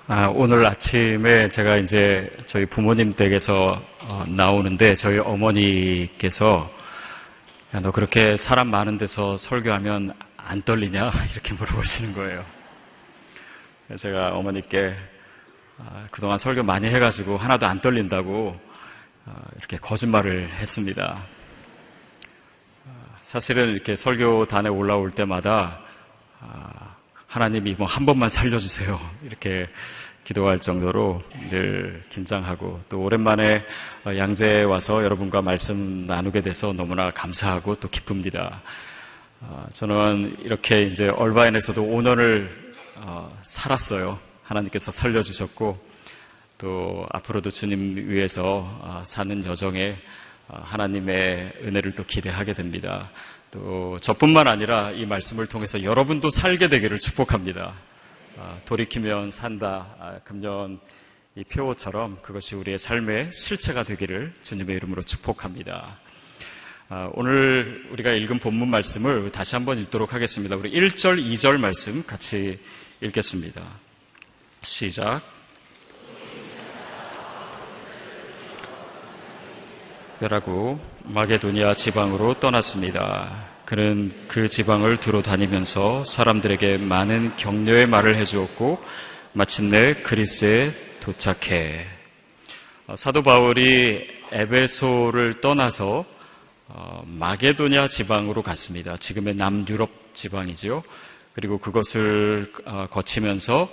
오늘 아침에 제가 이제 저희 부모님 댁에서 나오는데 저희 어머니께서 야, 너 그렇게 사람 많은 데서 설교하면 안 떨리냐? 이렇게 물어보시는 거예요. 그래서 제가 어머니께 그동안 설교 많이 해가지고 하나도 안 떨린다고 이렇게 거짓말을 했습니다. 사실은 이렇게 설교단에 올라올 때마다 하나님이 뭐 한 번만 살려주세요. 이렇게 기도할 정도로 늘 긴장하고 또 오랜만에 양재에 와서 여러분과 말씀 나누게 돼서 너무나 감사하고 또 기쁩니다. 저는 이렇게 이제 얼바인에서도 5년을 살았어요. 하나님께서 살려주셨고 또 앞으로도 주님 위해서 사는 여정에 하나님의 은혜를 또 기대하게 됩니다. 또 저뿐만 아니라 이 말씀을 통해서 여러분도 살게 되기를 축복합니다. 돌이키면 산다. 금년 이 표어처럼 그것이 우리의 삶의 실체가 되기를 주님의 이름으로 축복합니다. 오늘 우리가 읽은 본문 말씀을 다시 한번 읽도록 하겠습니다. 우리 1절, 2절 말씀 같이 읽겠습니다. 시작. 라고 마게도니아 지방으로 떠났습니다. 그는 그 지방을 두루 다니면서 사람들에게 많은 격려의 말을 해주었고 마침내 그리스에 도착해 사도 바울이 에베소를 떠나서 마게도니아 지방으로 갔습니다. 지금의 남유럽 지방이지요. 그리고 그것을 거치면서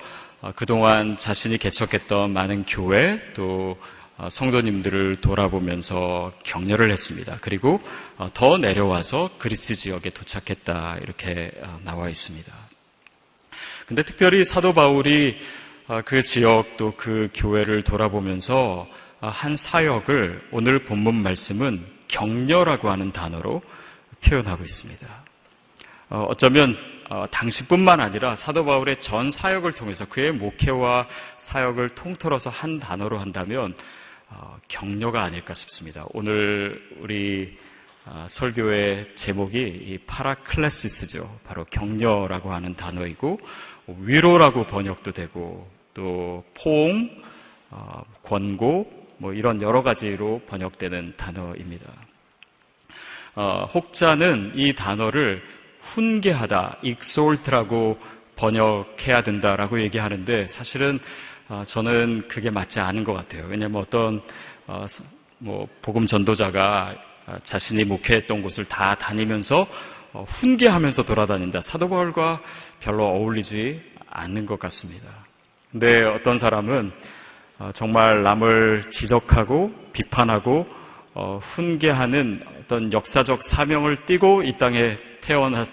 그동안 자신이 개척했던 많은 교회 또 성도님들을 돌아보면서 격려를 했습니다. 그리고 더 내려와서 그리스 지역에 도착했다 이렇게 나와 있습니다. 근데 특별히 사도 바울이 그 지역 또 그 교회를 돌아보면서 한 사역을 오늘 본문 말씀은 격려라고 하는 단어로 표현하고 있습니다. 어쩌면 당시뿐만 아니라 사도 바울의 전 사역을 통해서 그의 목회와 사역을 통틀어서 한 단어로 한다면 격려가 아닐까 싶습니다. 오늘 우리 설교의 제목이 이 파라클레시스죠. 바로 격려라고 하는 단어이고 위로라고 번역도 되고 또 포옹, 권고 뭐 이런 여러 가지로 번역되는 단어입니다. 혹자는 이 단어를 훈계하다, exalt라고 번역해야 된다라고 얘기하는데 사실은 저는 그게 맞지 않은 것 같아요. 왜냐하면 어떤 복음 전도자가 자신이 목회했던 곳을 다 다니면서 훈계하면서 돌아다닌다. 사도 바울과 별로 어울리지 않는 것 같습니다. 근데 어떤 사람은 정말 남을 지적하고 비판하고 훈계하는 어떤 역사적 사명을 띠고 이 땅에 태어난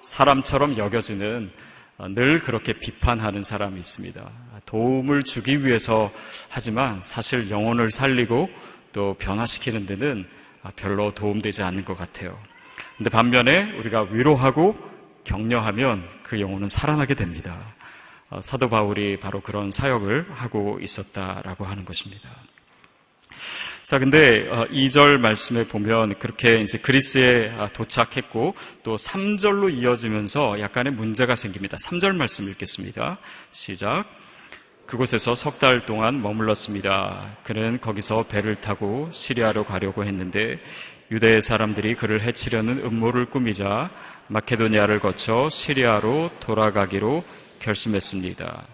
사람처럼 여겨지는 늘 그렇게 비판하는 사람이 있습니다. 도움을 주기 위해서 하지만 사실 영혼을 살리고 또 변화시키는 데는 별로 도움되지 않는 것 같아요. 근데 반면에 우리가 위로하고 격려하면 그 영혼은 살아나게 됩니다. 사도 바울이 바로 그런 사역을 하고 있었다라고 하는 것입니다. 자, 근데 2절 말씀에 보면 그렇게 이제 그리스에 도착했고 또 3절로 이어지면서 약간의 문제가 생깁니다. 3절 말씀 읽겠습니다. 시작. 그곳에서 석 달 동안 머물렀습니다. 그는 거기서 배를 타고 시리아로 가려고 했는데 유대 사람들이 그를 해치려는 음모를 꾸미자 마케도니아를 거쳐 시리아로 돌아가기로 결심했습니다.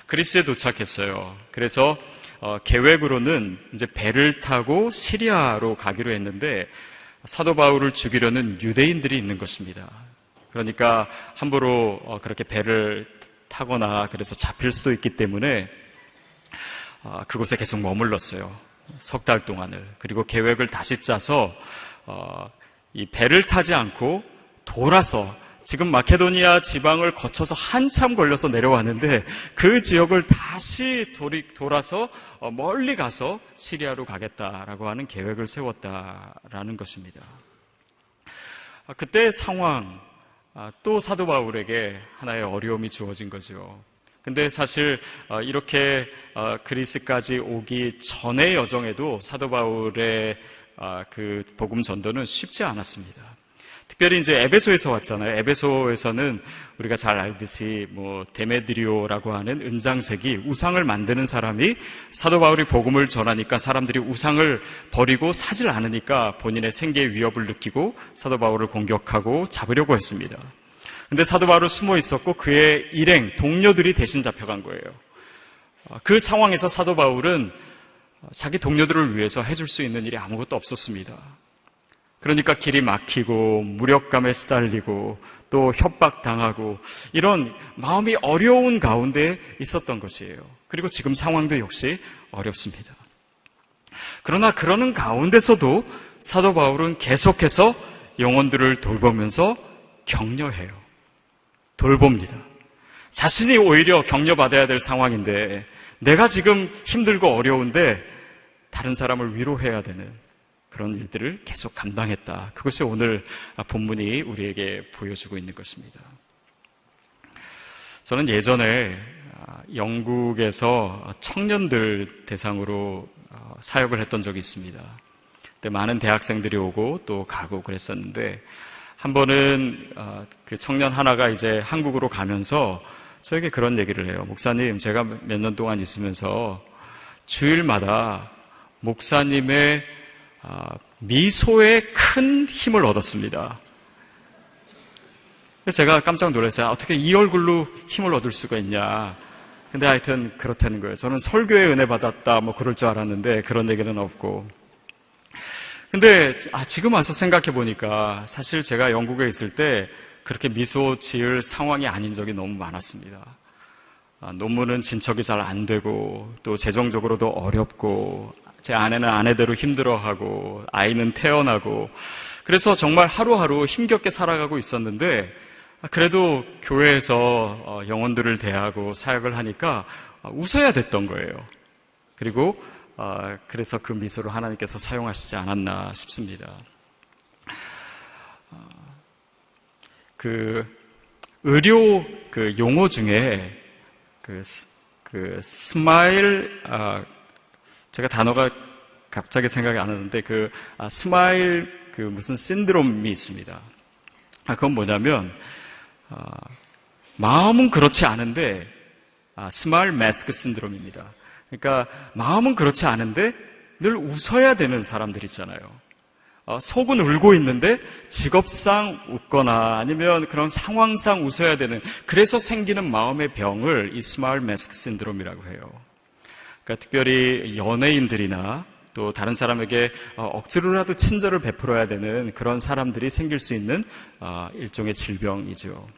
그리스에 도착했어요. 그래서 계획으로는 이제 배를 타고 시리아로 가기로 했는데 사도 바울을 죽이려는 유대인들이 있는 것입니다. 그러니까 함부로 그렇게 배를 타거나 그래서 잡힐 수도 있기 때문에 그곳에 계속 머물렀어요. 석 달 동안을. 그리고 계획을 다시 짜서 이 배를 타지 않고 돌아서 지금 마케도니아 지방을 거쳐서 한참 걸려서 내려왔는데 그 지역을 다시 돌아서 멀리 가서 시리아로 가겠다라고 하는 계획을 세웠다라는 것입니다. 그때 상황 또 사도 바울에게 하나의 어려움이 주어진 거죠. 근데 사실 이렇게 그리스까지 오기 전의 여정에도 사도 바울의 그 복음 전도는 쉽지 않았습니다. 특별히 이제 에베소에서 왔잖아요. 에베소에서는 우리가 잘 알듯이 데메드리오라고 하는 은장색이 우상을 만드는 사람이 사도 바울이 복음을 전하니까 사람들이 우상을 버리고 사질 않으니까 본인의 생계의 위협을 느끼고 사도 바울을 공격하고 잡으려고 했습니다. 근데 사도 바울은 숨어 있었고 그의 일행, 동료들이 대신 잡혀간 거예요. 그 상황에서 사도 바울은 자기 동료들을 위해서 해줄 수 있는 일이 아무것도 없었습니다. 그러니까 길이 막히고 무력감에 시달리고 또 협박당하고 이런 마음이 어려운 가운데 있었던 것이에요. 그리고 지금 상황도 역시 어렵습니다. 그러나 그러는 가운데서도 사도 바울은 계속해서 영혼들을 돌보면서 격려해요. 돌봅니다. 자신이 오히려 격려받아야 될 상황인데 내가 지금 힘들고 어려운데 다른 사람을 위로해야 되는 그런 일들을 계속 감당했다. 그것이 오늘 본문이 우리에게 보여주고 있는 것입니다. 저는 예전에 영국에서 청년들 대상으로 사역을 했던 적이 있습니다. 그때 많은 대학생들이 오고 또 가고 그랬었는데 한 번은 그 청년 하나가 이제 한국으로 가면서 저에게 그런 얘기를 해요. 목사님, 제가 몇 년 동안 있으면서 주일마다 목사님의 미소에 큰 힘을 얻었습니다. 제가 깜짝 놀랐어요. 어떻게 이 얼굴로 힘을 얻을 수가 있냐. 근데 하여튼 그렇다는 거예요. 저는 설교에 은혜 받았다 그럴 줄 알았는데 그런 얘기는 없고. 근데 지금 와서 생각해 보니까 사실 제가 영국에 있을 때 그렇게 미소 지을 상황이 아닌 적이 너무 많았습니다. 논문은 진척이 잘 안 되고 또 재정적으로도 어렵고 제 아내는 아내대로 힘들어하고 아이는 태어나고 그래서 정말 하루하루 힘겹게 살아가고 있었는데 그래도 교회에서 영혼들을 대하고 사역을 하니까 웃어야 됐던 거예요. 그리고 그래서 그 미소를 하나님께서 사용하시지 않았나 싶습니다. 그 의료 그 용어 중에 그 스마일 제가 단어가 갑자기 생각이 안 나는데 스마일 무슨 신드롬이 있습니다. 그건 뭐냐면 마음은 그렇지 않은데 스마일 마스크 신드롬입니다. 그러니까 마음은 그렇지 않은데 늘 웃어야 되는 사람들 있잖아요. 속은 울고 있는데 직업상 웃거나 아니면 그런 상황상 웃어야 되는 그래서 생기는 마음의 병을 이 스마일 마스크 신드롬이라고 해요. 그러니까 특별히 연예인들이나 또 다른 사람에게 억지로라도 친절을 베풀어야 되는 그런 사람들이 생길 수 있는 일종의 질병이죠.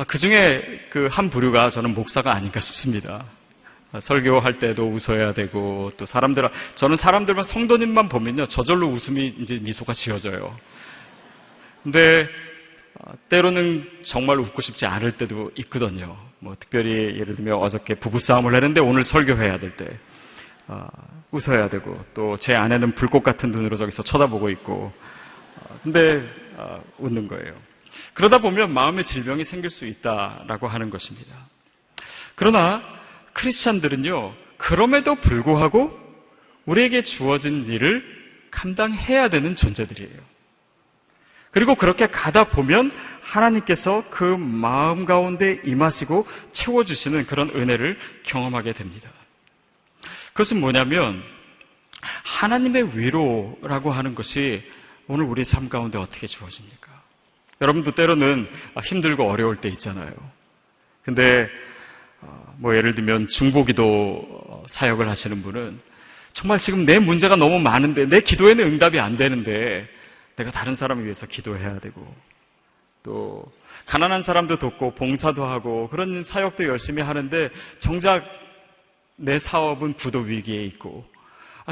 그 중에 그 한 부류가 저는 목사가 아닌가 싶습니다. 설교할 때도 웃어야 되고 또 저는 사람들만 성도님만 보면요 저절로 웃음이 이제 미소가 지어져요. 근데 때로는 정말 웃고 싶지 않을 때도 있거든요. 특별히 예를 들면 어저께 부부싸움을 했는데 오늘 설교해야 될 때 웃어야 되고 또 제 아내는 불꽃 같은 눈으로 저기서 쳐다보고 있고 근데 웃는 거예요. 그러다 보면 마음의 질병이 생길 수 있다라고 하는 것입니다. 그러나 크리스찬들은요 그럼에도 불구하고 우리에게 주어진 일을 감당해야 되는 존재들이에요. 그리고 그렇게 가다 보면 하나님께서 그 마음 가운데 임하시고 채워주시는 그런 은혜를 경험하게 됩니다. 그것은 뭐냐면 하나님의 위로라고 하는 것이 오늘 우리 삶 가운데 어떻게 주어집니까? 여러분도 때로는 힘들고 어려울 때 있잖아요. 근데 예를 들면 중보기도 사역을 하시는 분은 정말 지금 내 문제가 너무 많은데 내 기도에는 응답이 안 되는데 내가 다른 사람을 위해서 기도해야 되고 또 가난한 사람도 돕고 봉사도 하고 그런 사역도 열심히 하는데 정작 내 사업은 부도 위기에 있고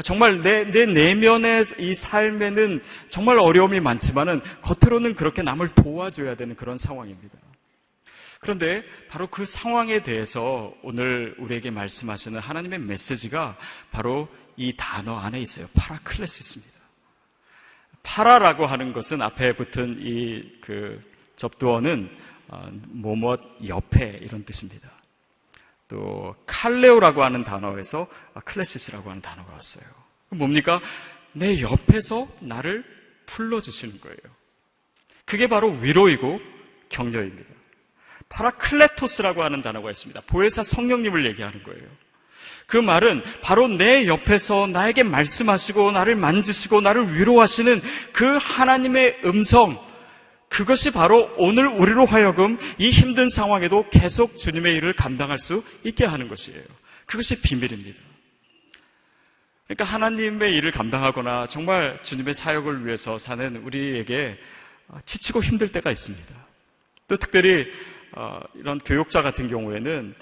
정말 내 내면의 이 삶에는 정말 어려움이 많지만은 겉으로는 그렇게 남을 도와줘야 되는 그런 상황입니다. 그런데 바로 그 상황에 대해서 오늘 우리에게 말씀하시는 하나님의 메시지가 바로 이 단어 안에 있어요. 파라클레시스입니다. 파라라고 하는 것은 앞에 붙은 이 접두어는 뭐뭐 옆에 이런 뜻입니다. 또 칼레오라고 하는 단어에서 클레시스라고 하는 단어가 왔어요. 뭡니까? 내 옆에서 나를 불러주시는 거예요. 그게 바로 위로이고 격려입니다. 파라클레토스라고 하는 단어가 있습니다. 보혜사 성령님을 얘기하는 거예요. 그 말은 바로 내 옆에서 나에게 말씀하시고 나를 만지시고 나를 위로하시는 그 하나님의 음성, 그것이 바로 오늘 우리로 하여금 이 힘든 상황에도 계속 주님의 일을 감당할 수 있게 하는 것이에요. 그것이 비밀입니다. 그러니까 하나님의 일을 감당하거나 정말 주님의 사역을 위해서 사는 우리에게 지치고 힘들 때가 있습니다. 또 특별히 이런 교육자 같은 경우에는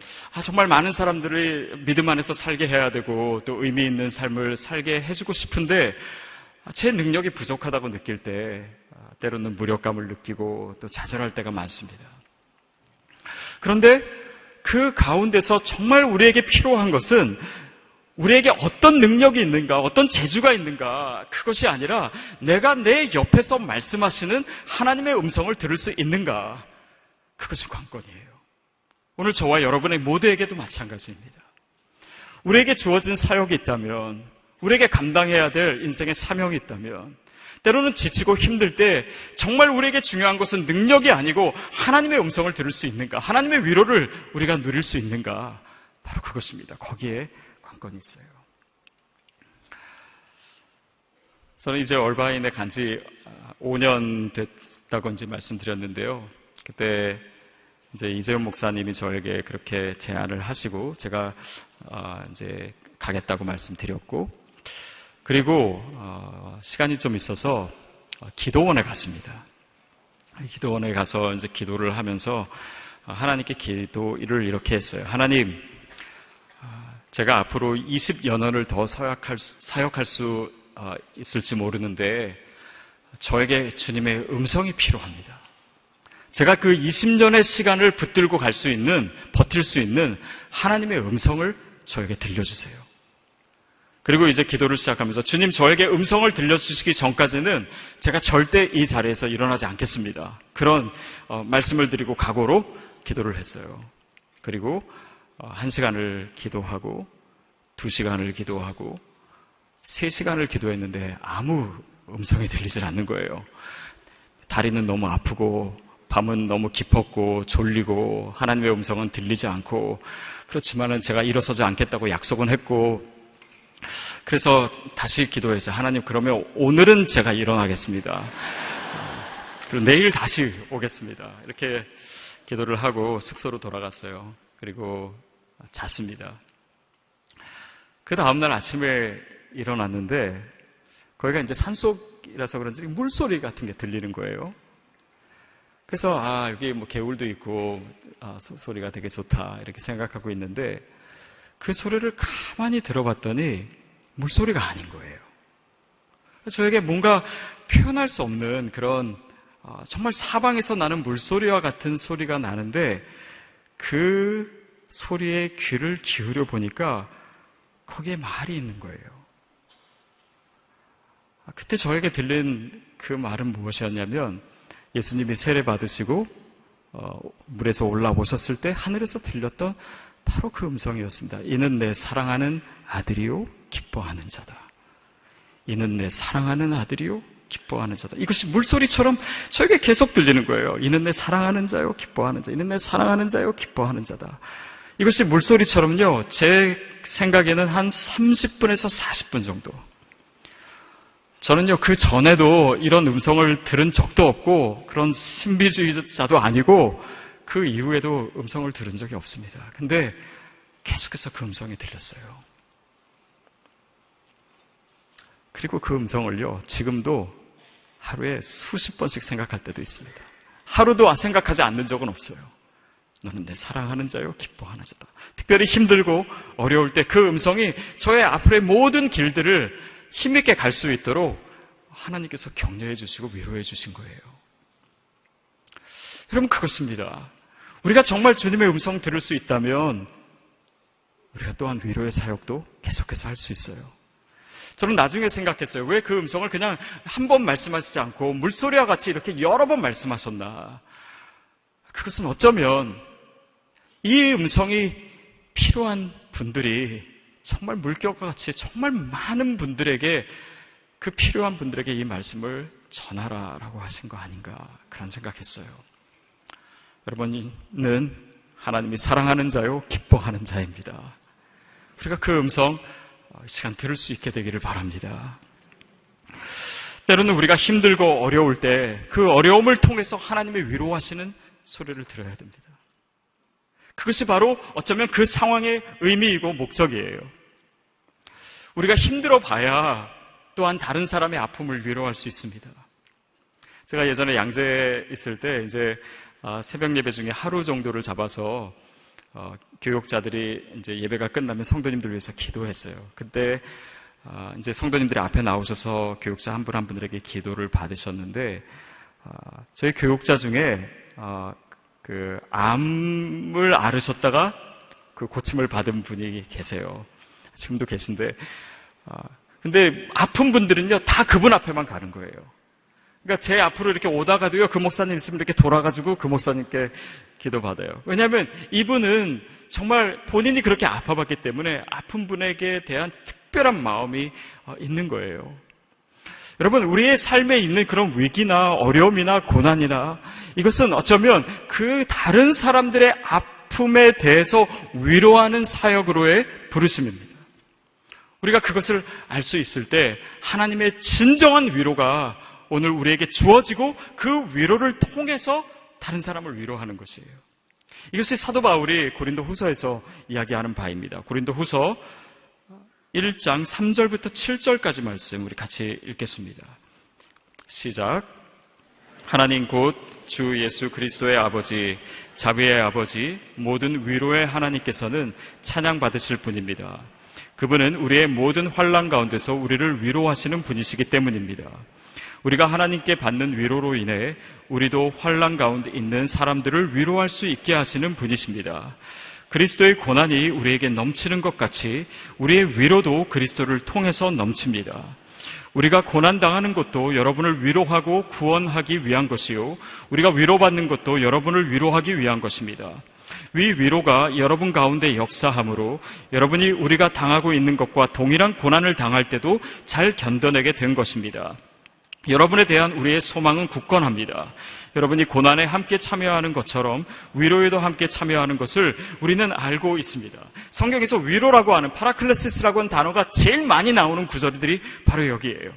정말 많은 사람들이 믿음 안에서 살게 해야 되고 또 의미 있는 삶을 살게 해주고 싶은데 제 능력이 부족하다고 느낄 때 때로는 무력감을 느끼고 또 좌절할 때가 많습니다. 그런데 그 가운데서 정말 우리에게 필요한 것은 우리에게 어떤 능력이 있는가, 어떤 재주가 있는가, 그것이 아니라 내가 내 옆에서 말씀하시는 하나님의 음성을 들을 수 있는가, 그것이 관건이에요. 오늘 저와 여러분의 모두에게도 마찬가지입니다. 우리에게 주어진 사역이 있다면, 우리에게 감당해야 될 인생의 사명이 있다면, 때로는 지치고 힘들 때 정말 우리에게 중요한 것은 능력이 아니고 하나님의 음성을 들을 수 있는가, 하나님의 위로를 우리가 누릴 수 있는가, 바로 그것입니다. 거기에 관건이 있어요. 저는 이제 얼바인에 간 지 5년 됐다고 이제 말씀드렸는데요. 그때 이제 이재훈 목사님이 저에게 그렇게 제안을 하시고 제가 이제 가겠다고 말씀드렸고, 그리고 시간이 좀 있어서 기도원에 갔습니다. 기도원에 가서 이제 기도를 하면서 하나님께 기도를 이렇게 했어요. 하나님, 제가 앞으로 20여 년을 더 사역할 수 있을지 모르는데 저에게 주님의 음성이 필요합니다. 제가 그 20년의 시간을 붙들고 갈 수 있는, 버틸 수 있는 하나님의 음성을 저에게 들려주세요. 그리고 이제 기도를 시작하면서 주님, 저에게 음성을 들려주시기 전까지는 제가 절대 이 자리에서 일어나지 않겠습니다. 그런 말씀을 드리고 각오로 기도를 했어요. 그리고 1시간을 기도하고 2시간을 기도하고 3시간을 기도했는데 아무 음성이 들리질 않는 거예요. 다리는 너무 아프고 밤은 너무 깊었고 졸리고 하나님의 음성은 들리지 않고, 그렇지만은 제가 일어서지 않겠다고 약속은 했고, 그래서 다시 기도해서 하나님, 그러면 오늘은 제가 일어나겠습니다. 그리고 내일 다시 오겠습니다. 이렇게 기도를 하고 숙소로 돌아갔어요. 그리고 잤습니다. 그 다음날 아침에 일어났는데 거기가 이제 산속이라서 그런지 물소리 같은 게 들리는 거예요. 그래서 여기 뭐 개울도 있고 소리가 되게 좋다 이렇게 생각하고 있는데 그 소리를 가만히 들어봤더니 물소리가 아닌 거예요. 저에게 뭔가 표현할 수 없는 그런 정말 사방에서 나는 물소리와 같은 소리가 나는데 그 소리에 귀를 기울여 보니까 거기에 말이 있는 거예요. 그때 저에게 들린 그 말은 무엇이었냐면 예수님이 세례 받으시고 물에서 올라오셨을 때 하늘에서 들렸던 바로 그 음성이었습니다. 이는 내 사랑하는 아들이요 기뻐하는 자다. 이는 내 사랑하는 아들이요 기뻐하는 자다. 이것이 물소리처럼 저에게 계속 들리는 거예요. 이는 내 사랑하는 자요 기뻐하는 자. 이는 내 사랑하는 자요 기뻐하는 자다. 이것이 물소리처럼요, 제 생각에는 한 30분에서 40분 정도. 저는요, 그 전에도 이런 음성을 들은 적도 없고 그런 신비주의자도 아니고 그 이후에도 음성을 들은 적이 없습니다. 근데 계속해서 그 음성이 들렸어요. 그리고 그 음성을요, 지금도 하루에 수십 번씩 생각할 때도 있습니다. 하루도 생각하지 않는 적은 없어요. 너는 내 사랑하는 자요 기뻐하는 자다. 특별히 힘들고 어려울 때 그 음성이 저의 앞으로의 모든 길들을 힘있게 갈 수 있도록 하나님께서 격려해 주시고 위로해 주신 거예요. 여러분, 그것입니다. 우리가 정말 주님의 음성 들을 수 있다면 우리가 또한 위로의 사역도 계속해서 할 수 있어요. 저는 나중에 생각했어요. 왜 그 음성을 그냥 한 번 말씀하시지 않고 물소리와 같이 이렇게 여러 번 말씀하셨나. 그것은 어쩌면 이 음성이 필요한 분들이 정말 물결과 같이 정말 많은 분들에게 그 필요한 분들에게 이 말씀을 전하라라고 하신 거 아닌가 그런 생각했어요. 여러분은 하나님이 사랑하는 자요 기뻐하는 자입니다. 우리가 그 음성 시간 들을 수 있게 되기를 바랍니다. 때로는 우리가 힘들고 어려울 때 그 어려움을 통해서 하나님의 위로하시는 소리를 들어야 됩니다. 그것이 바로 어쩌면 그 상황의 의미이고 목적이에요. 우리가 힘들어 봐야 또한 다른 사람의 아픔을 위로할 수 있습니다. 제가 예전에 양재에 있을 때 이제 새벽 예배 중에 하루 정도를 잡아서 교육자들이 이제 예배가 끝나면 성도님들 위해서 기도했어요. 그때 이제 성도님들이 앞에 나오셔서 교육자 한 분 한 분들에게 기도를 받으셨는데 저희 교육자 중에 그 암을 앓으셨다가 그 고침을 받은 분이 계세요. 지금도 계신데 근데 아픈 분들은요 다 그분 앞에만 가는 거예요. 그러니까 제 앞으로 이렇게 오다가도요 그 목사님 있으면 이렇게 돌아가지고 그 목사님께 기도받아요. 왜냐하면 이분은 정말 본인이 그렇게 아파봤기 때문에 아픈 분에게 대한 특별한 마음이 있는 거예요. 여러분, 우리의 삶에 있는 그런 위기나 어려움이나 고난이나 이것은 어쩌면 그 다른 사람들의 아픔에 대해서 위로하는 사역으로의 부르심입니다. 우리가 그것을 알 수 있을 때 하나님의 진정한 위로가 오늘 우리에게 주어지고 그 위로를 통해서 다른 사람을 위로하는 것이에요. 이것이 사도 바울이 고린도 후서에서 이야기하는 바입니다. 고린도 후서 1장 3절부터 7절까지 말씀 우리 같이 읽겠습니다. 시작. 하나님 곧 주 예수 그리스도의 아버지, 자비의 아버지, 모든 위로의 하나님께서는 찬양받으실 분입니다. 그분은 우리의 모든 환난 가운데서 우리를 위로하시는 분이시기 때문입니다. 우리가 하나님께 받는 위로로 인해 우리도 환난 가운데 있는 사람들을 위로할 수 있게 하시는 분이십니다. 그리스도의 고난이 우리에게 넘치는 것 같이 우리의 위로도 그리스도를 통해서 넘칩니다. 우리가 고난당하는 것도 여러분을 위로하고 구원하기 위한 것이요, 우리가 위로받는 것도 여러분을 위로하기 위한 것입니다. 위 위로가 여러분 가운데 역사하므로 여러분이 우리가 당하고 있는 것과 동일한 고난을 당할 때도 잘 견뎌내게 된 것입니다. 여러분에 대한 우리의 소망은 굳건합니다. 여러분이 고난에 함께 참여하는 것처럼 위로에도 함께 참여하는 것을 우리는 알고 있습니다. 성경에서 위로라고 하는 파라클레시스라고 하는 단어가 제일 많이 나오는 구절들이 바로 여기에요.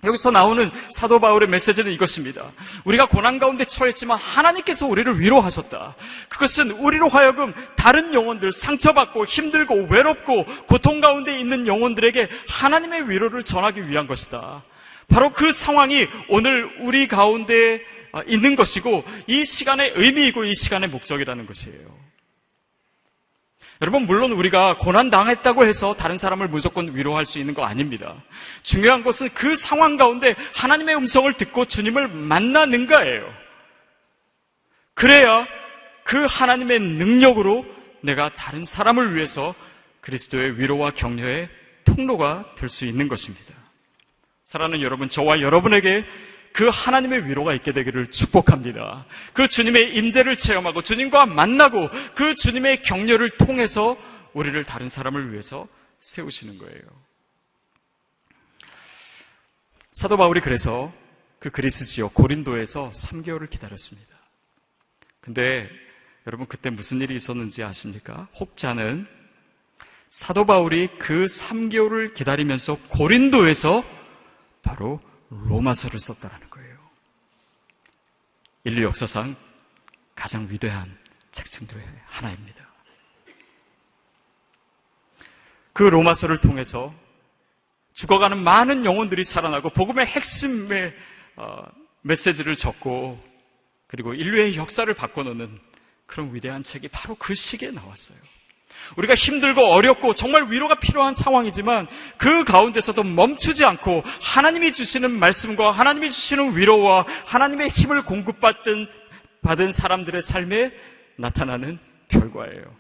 여기서 나오는 사도 바울의 메시지는 이것입니다. 우리가 고난 가운데 처했지만 하나님께서 우리를 위로하셨다. 그것은 우리로 하여금 다른 영혼들, 상처받고 힘들고 외롭고 고통 가운데 있는 영혼들에게 하나님의 위로를 전하기 위한 것이다. 바로 그 상황이 오늘 우리 가운데 있는 것이고 이 시간의 의미이고 이 시간의 목적이라는 것이에요. 여러분, 물론 우리가 고난당했다고 해서 다른 사람을 무조건 위로할 수 있는 거 아닙니다. 중요한 것은 그 상황 가운데 하나님의 음성을 듣고 주님을 만나는가예요. 그래야 그 하나님의 능력으로 내가 다른 사람을 위해서 그리스도의 위로와 격려의 통로가 될 수 있는 것입니다. 사랑하는 여러분, 저와 여러분에게 그 하나님의 위로가 있게 되기를 축복합니다. 그 주님의 임재를 체험하고 주님과 만나고 그 주님의 격려를 통해서 우리를 다른 사람을 위해서 세우시는 거예요. 사도 바울이 그래서 그 그리스 지역 고린도에서 3개월을 기다렸습니다. 근데 여러분, 그때 무슨 일이 있었는지 아십니까? 혹자는 사도 바울이 그 3개월을 기다리면서 고린도에서 바로 로마서를 썼다라는 거예요. 인류 역사상 가장 위대한 책 중 하나입니다. 그 로마서를 통해서 죽어가는 많은 영혼들이 살아나고 복음의 핵심의 메시지를 적고 그리고 인류의 역사를 바꿔놓는 그런 위대한 책이 바로 그 시기에 나왔어요. 우리가 힘들고 어렵고 정말 위로가 필요한 상황이지만 그 가운데서도 멈추지 않고 하나님이 주시는 말씀과 하나님이 주시는 위로와 하나님의 힘을 공급받은 사람들의 삶에 나타나는 결과예요.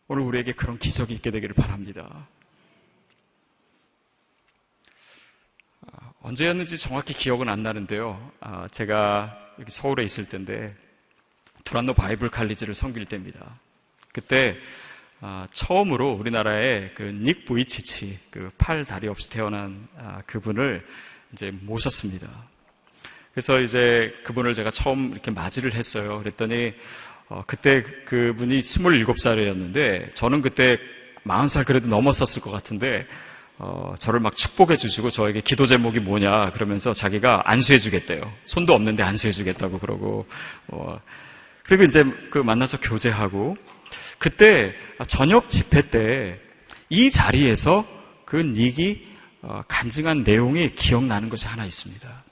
오늘 우리에게 그런 기적이 있게 되기를 바랍니다. 언제였는지 정확히 기억은 안 나는데요. 제가 여기 서울에 있을 때인데 두란노 바이블 칼리지를 섬길 때입니다. 그때 처음으로 우리나라에 그 닉 부이치치, 그 팔, 다리 없이 태어난 그분을 이제 모셨습니다. 그래서 이제 그분을 제가 처음 이렇게 맞이를 했어요. 그랬더니 그때 그분이 27살이었는데 저는 그때 40살 그래도 넘었었을 것 같은데 저를 막 축복해 주시고 저에게 기도 제목이 뭐냐 그러면서 자기가 안수해 주겠대요. 손도 없는데 안수해 주겠다고 그러고 그리고 이제 그 만나서 교제하고 그때 저녁 집회 때 이 자리에서 그 닉이 간증한 내용이 기억나는 것이 하나 있습니다.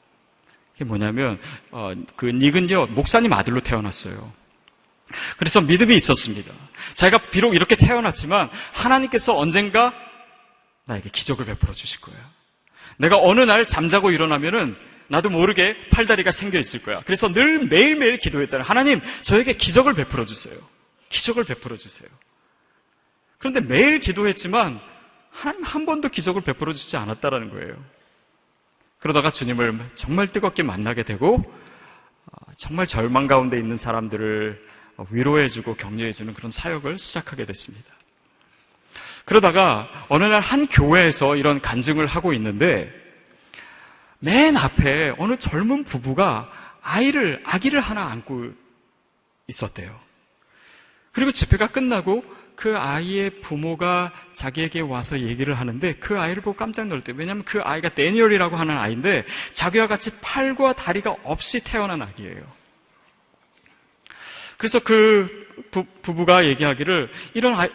그게 뭐냐면 그 닉은요 목사님 아들로 태어났어요. 그래서 믿음이 있었습니다. 자기가 비록 이렇게 태어났지만 하나님께서 언젠가 나에게 기적을 베풀어 주실 거야. 내가 어느 날 잠자고 일어나면은 나도 모르게 팔다리가 생겨 있을 거야. 그래서 늘 매일매일 기도했다는 하나님 저에게 기적을 베풀어 주세요. 기적을 베풀어 주세요. 그런데 매일 기도했지만 하나님 한 번도 기적을 베풀어 주지 않았다라는 거예요. 그러다가 주님을 정말 뜨겁게 만나게 되고 정말 절망 가운데 있는 사람들을 위로해주고 격려해주는 그런 사역을 시작하게 됐습니다. 그러다가 어느 날 한 교회에서 이런 간증을 하고 있는데 맨 앞에 어느 젊은 부부가 아기를 하나 안고 있었대요. 그리고 집회가 끝나고 그 아이의 부모가 자기에게 와서 얘기를 하는데 그 아이를 보고 깜짝 놀랐대요. 왜냐하면 그 아이가 데니얼이라고 하는 아이인데 자기와 같이 팔과 다리가 없이 태어난 아기예요. 그래서 그 부부가 얘기하기를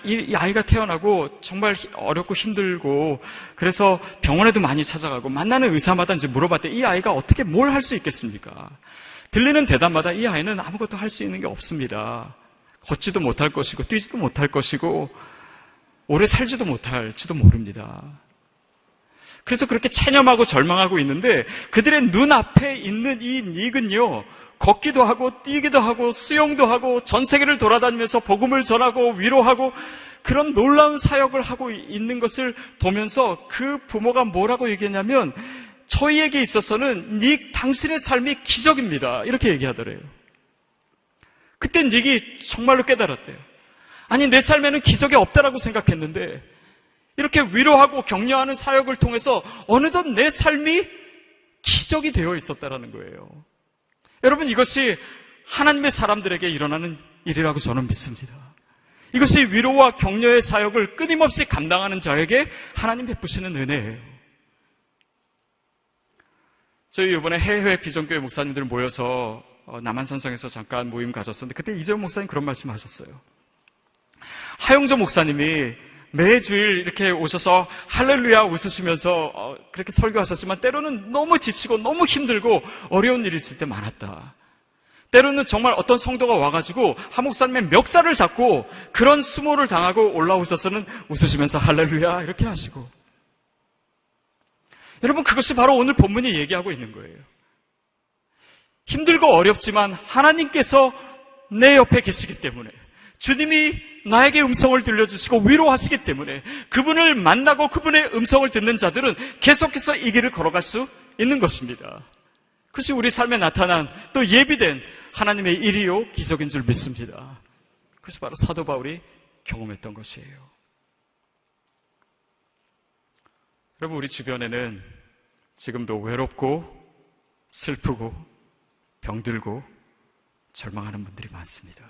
이 아이가 태어나고 정말 어렵고 힘들고 그래서 병원에도 많이 찾아가고 만나는 의사마다 이제 물어봤대. 이 아이가 어떻게 뭘 할 수 있겠습니까? 들리는 대답마다 이 아이는 아무것도 할 수 있는 게 없습니다. 걷지도 못할 것이고 뛰지도 못할 것이고 오래 살지도 못할지도 모릅니다. 그래서 그렇게 체념하고 절망하고 있는데 그들의 눈앞에 있는 이 닉은요 걷기도 하고 뛰기도 하고 수영도 하고 전 세계를 돌아다니면서 복음을 전하고 위로하고 그런 놀라운 사역을 하고 있는 것을 보면서 그 부모가 뭐라고 얘기했냐면 저희에게 있어서는 닉 당신의 삶이 기적입니다. 이렇게 얘기하더래요. 그때 닉이 정말로 깨달았대요. 아니 내 삶에는 기적이 없다라고 생각했는데 이렇게 위로하고 격려하는 사역을 통해서 어느덧 내 삶이 기적이 되어 있었다라는 거예요. 여러분 이것이 하나님의 사람들에게 일어나는 일이라고 저는 믿습니다. 이것이 위로와 격려의 사역을 끊임없이 감당하는 자에게 하나님 베푸시는 은혜예요. 저희 이번에 해외 비전교회 목사님들 모여서 남한산성에서 잠깐 모임 가졌었는데 그때 이재용 목사님 그런 말씀 하셨어요. 하용조 목사님이 매주일 이렇게 오셔서 할렐루야 웃으시면서 그렇게 설교하셨지만 때로는 너무 지치고 너무 힘들고 어려운 일이 있을 때 많았다. 때로는 정말 어떤 성도가 와가지고 하 목사님의 멱살을 잡고 그런 수모를 당하고 올라오셔서는 웃으시면서 할렐루야 이렇게 하시고 여러분 그것이 바로 오늘 본문이 얘기하고 있는 거예요. 힘들고 어렵지만 하나님께서 내 옆에 계시기 때문에 주님이 나에게 음성을 들려주시고 위로하시기 때문에 그분을 만나고 그분의 음성을 듣는 자들은 계속해서 이 길을 걸어갈 수 있는 것입니다. 그것이 우리 삶에 나타난 또 예비된 하나님의 일이요 기적인 줄 믿습니다. 그것이 바로 사도 바울이 경험했던 것이에요. 여러분 우리 주변에는 지금도 외롭고 슬프고 병들고 절망하는 분들이 많습니다.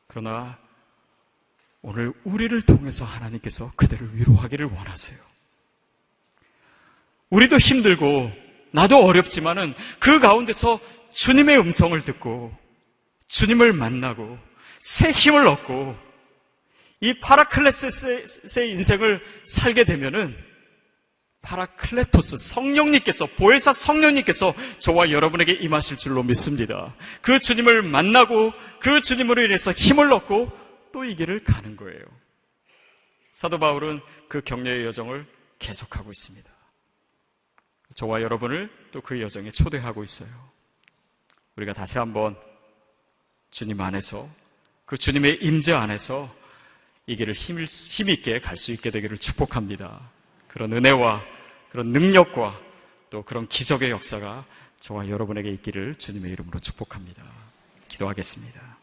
그러나 오늘 우리를 통해서 하나님께서 그들을 위로하기를 원하세요. 우리도 힘들고 나도 어렵지만은 그 가운데서 주님의 음성을 듣고 주님을 만나고 새 힘을 얻고 이 파라클레토스의 인생을 살게 되면은 파라클레토스 성령님께서 보혜사 성령님께서 저와 여러분에게 임하실 줄로 믿습니다. 그 주님을 만나고 그 주님으로 인해서 힘을 얻고 또 이 길을 가는 거예요. 사도 바울은 그 격려의 여정을 계속하고 있습니다. 저와 여러분을 또 그 여정에 초대하고 있어요. 우리가 다시 한번 주님 안에서 그 주님의 임재 안에서 이 길을 힘있게 갈 수 있게 되기를 축복합니다. 그런 은혜와 그런 능력과 또 그런 기적의 역사가 저와 여러분에게 있기를 주님의 이름으로 축복합니다. 기도하겠습니다.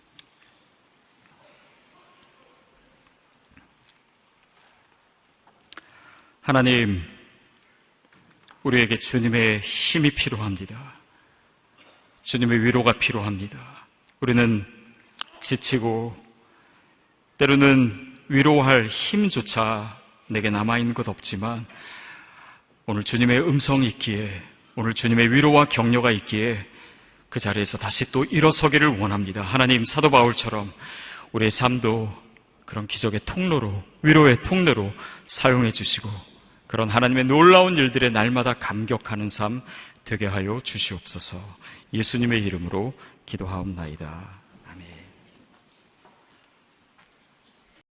하나님, 우리에게 주님의 힘이 필요합니다. 주님의 위로가 필요합니다. 우리는 지치고 때로는 위로할 힘조차 내게 남아있는 것 없지만 오늘 주님의 음성이 있기에, 오늘 주님의 위로와 격려가 있기에 그 자리에서 다시 또 일어서기를 원합니다. 하나님, 사도 바울처럼 우리의 삶도 그런 기적의 통로로, 위로의 통로로 사용해 주시고 그런 하나님의 놀라운 일들에 날마다 감격하는 삶 되게 하여 주시옵소서. 예수님의 이름으로 기도하옵나이다.